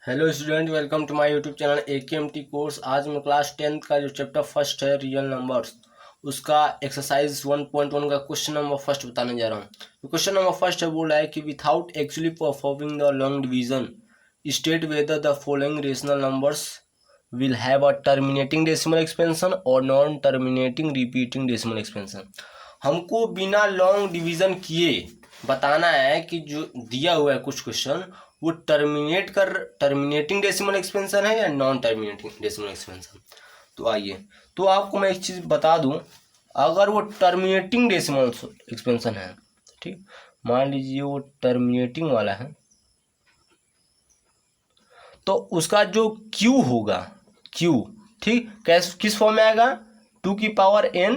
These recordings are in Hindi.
Hello student, welcome to my YouTube channel AKMT course. आज मैं क्लास 10th का जो चैप्टर फर्स्ट है रियल नंबर्स, उसका एक्सरसाइज 1.1 का क्वेश्चन नंबर फर्स्ट बताने जा रहा हूँ। तो क्वेश्चन नंबर फर्स्ट है, बोला है कि without actually performing the long division state whether the following rational numbers will have a terminating decimal expansion और non terminating repeating decimal expansion. हमको बिना लॉन्ग डिवीजन किए बताना है कि जो दिया हुआ है कुछ क्वेश्चन वो टर्मिनेटिंग डेसिमल एक्सपेंशन है या नॉन टर्मिनेटिंग डेसिमल एक्सपेंशन। तो आइए, तो आपको मैं एक चीज़ बता दूं, अगर वो टर्मिनेटिंग डेसिमल एक्सपेंशन है, ठीक, मान लीजिए वो टर्मिनेटिंग वाला है, तो उसका जो क्यू होगा, क्यू, ठीक, किस फॉर्म में आएगा, 2 की पावर n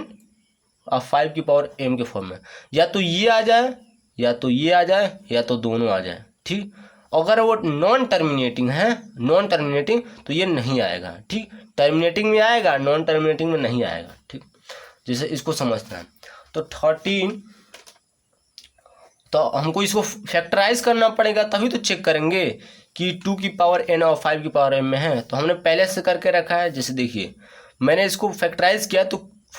और 5 की पावर m के फॉर्म में। या तो ये आ जाए, या तो ये आ जाए, या तो दोनों आ जाए, ठीक। अगर वो नॉन टर्मिनेटिंग है, नॉन टर्मिनेटिंग, तो ये नहीं आएगा, ठीक। टर्मिनेटिंग में आएगा, नॉन टर्मिनेटिंग में नहीं आएगा, ठीक। जैसे इसको समझना है, तो 13, तो हमको इसको फैक्टराइज करना पड़ेगा, तभी तो चेक करेंगे कि 2 की पावर n और 5 की पावर m में है। तो हमने पहले से करके रखा है। जैसे देखिए, मैंने इसको फैक्टराइज किया तो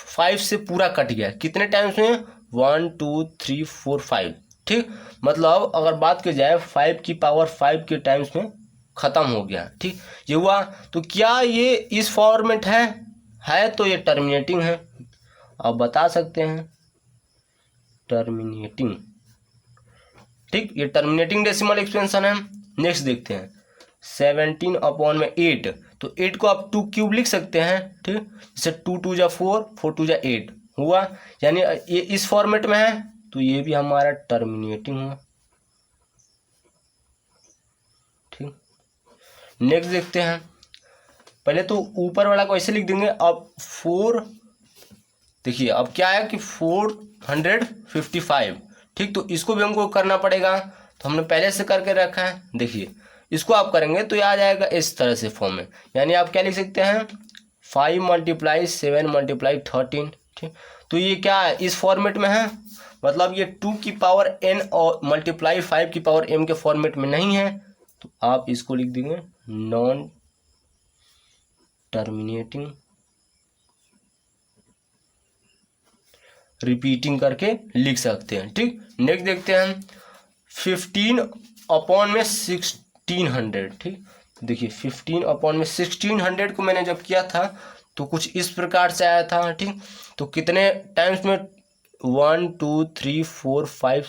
5 से पूरा कट गया। कितने टाइम्स में? 1 2 3 4 5, ठीक। मतलब अगर बात की जाए 5 की पावर 5 के टाइम्स में ख़त्म हो गया, ठीक, ये हुआ। तो क्या ये इस फॉर्मेट है तो ये टर्मिनेटिंग है। अब बता सकते हैं टर्मिनेटिंग, ठीक, ये टर्मिनेटिंग डेसिमल एक्सपेंशन है। नेक्स्ट देखते हैं 17/8, तो 8 को आप 2 क्यूब लिख सकते हैं, ठीक। जैसे 2 2 जा 4, 4 2 जा 8 हुआ, यानी ये इस फॉर्मेट में है, तो ये भी हमारा टर्मिनेटिंग हुआ, ठीक। नेक्स्ट देखते हैं, पहले तो ऊपर वाला को ऐसे लिख देंगे। अब 4, देखिए अब क्या है कि 455, ठीक, तो इसको भी हमको करना पड़ेगा। तो हमने पहले से करके रखा है। देखिए इसको आप करेंगे तो ये आ जाएगा इस तरह से फॉर्म में, यानी आप क्या लिख सकते हैं, 5 × 7 × 13, ठीक। तो ये क्या है, इस फॉर्मेट में है, मतलब ये 2 की पावर n और मल्टीप्लाई 5 की पावर m के फॉर्मेट में नहीं है। तो आप इसको लिख देंगे नॉन टर्मिनेटिंग रिपीटिंग करके लिख सकते हैं, ठीक। नेक्स्ट देखते हैं 15/1600, ठीक। देखिए 15/1600 को मैंने जब किया था तो कुछ इस प्रकार से आया था, ठीक। तो कितने टाइम्स में? 1 2 3 4 5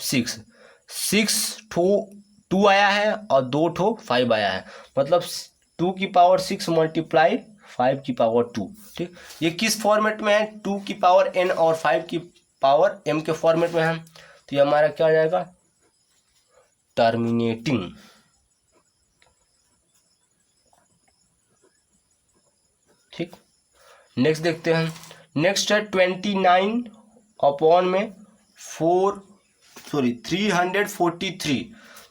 6 ठो 2 आया है और 2 ठो 5 आया है, मतलब 2 की पावर 6 मल्टीप्लाई 5 की पावर 2, ठीक। ये किस फॉर्मेट में है? 2 की पावर n और 5 की पावर m के फॉर्मेट में है। तो ये हमारा क्या हो जाएगा, टर्मिनेटिंग, ठीक। नेक्स्ट देखते हैं, नेक्स्ट है 343।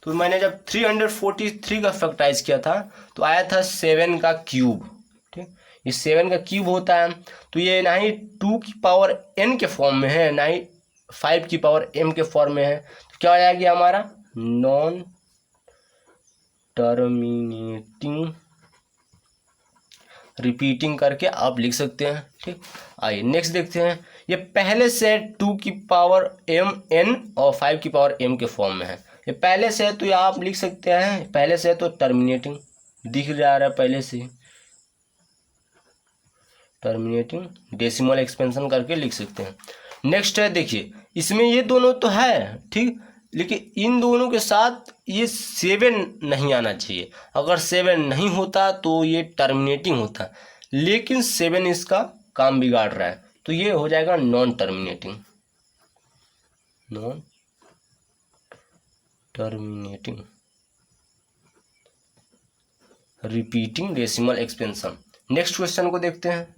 तो मैंने जब 343 का फैक्टराइज किया था तो आया था 7 का क्यूब, ठीक। ये 7 का क्यूब होता है, तो ये ना ही 2 की पावर n के फॉर्म में है, ना ही 5 की पावर m के फॉर्म में है। तो क्या हो जाएगा हमारा, नॉन टर्मिनेटिंग रिपीटिंग करके आप लिख सकते हैं, ठीक। आइए नेक्स्ट देखते हैं, ये पहले से 2 की पावर m n और 5 की पावर m के फॉर्म में है। ये पहले से है तो ये आप लिख सकते हैं, पहले से है तो टर्मिनेटिंग दिख जा रहा है, पहले से टर्मिनेटिंग डेसिमल एक्सपेंशन करके लिख सकते हैं। नेक्स्ट है, देखिए इसमें ये दोनों तो है, ठीक, लेकिन इन दोनों के साथ ये 7 नहीं आना चाहिए। अगर 7 नहीं होता तो ये टर्मिनेटिंग होता, लेकिन 7 इसका काम बिगाड़ रहा है, तो ये हो जाएगा non terminating, non terminating repeating decimal expansion. Next question को देखते हैं।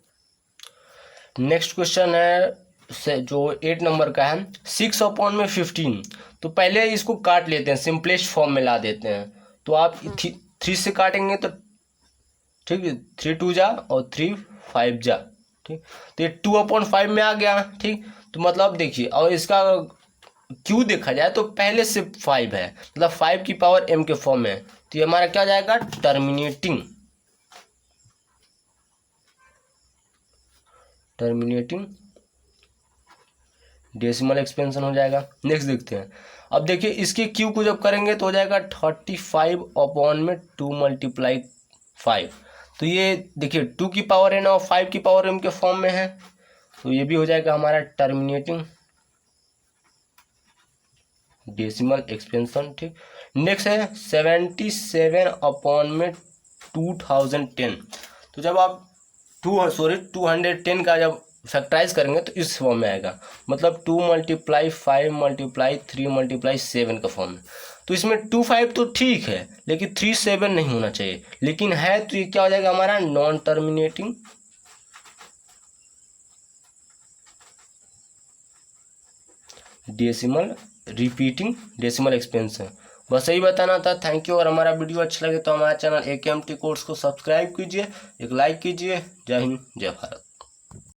नेक्स्ट क्वेश्चन है जो 8 नंबर का है, 6/15। तो पहले इसको काट लेते हैं, सिंपलेस्ट फॉर्म में ला देते हैं। तो आप 3 से काटेंगे तो, ठीक है, 3 2 जा और 3 5 जा, ठीक। तो ये 2/5 में आ गया, ठीक। तो मतलब देखिए, और इसका क्यों देखा जाए तो पहले से 5 है, मतलब 5 की पावर m के फॉर्म में है, तो ये हमारा क्या जाएगा, टर्मिनेटिंग डेसिमल एक्सपेंशन हो जाएगा। नेक्स्ट देखते हैं। अब देखिए इसके क्यू को जब करेंगे तो हो जाएगा 35 अपॉन में 2 × 5। तो ये देखिए 2 की पावर n और 5 की पावर m के फॉर्म में है, तो ये भी हो जाएगा हमारा टर्मिनेटिंग डेसिमल एक्सपेंशन। ठीक, नेक्स्ट है 77 अपॉन में 2010। तो जब आप 210 का जब फैक्टराइज करेंगे तो इस फॉर्म में आएगा, मतलब 2 × 5 × 3 × 7 का फॉर्म में। तो इसमें 25 तो ठीक है, लेकिन 37 नहीं होना चाहिए, लेकिन है तो ये क्या हो जाएगा हमारा non terminating decimal repeating decimal expansion. बस यही बताना था। Thank you. और हमारा वीडियो अच्छा लगे तो हमारा चैनल AKMT कोर्स को सब्सक्राइब कीजिए, एक लाइक कीजिए। जय हिंद, जय भारत।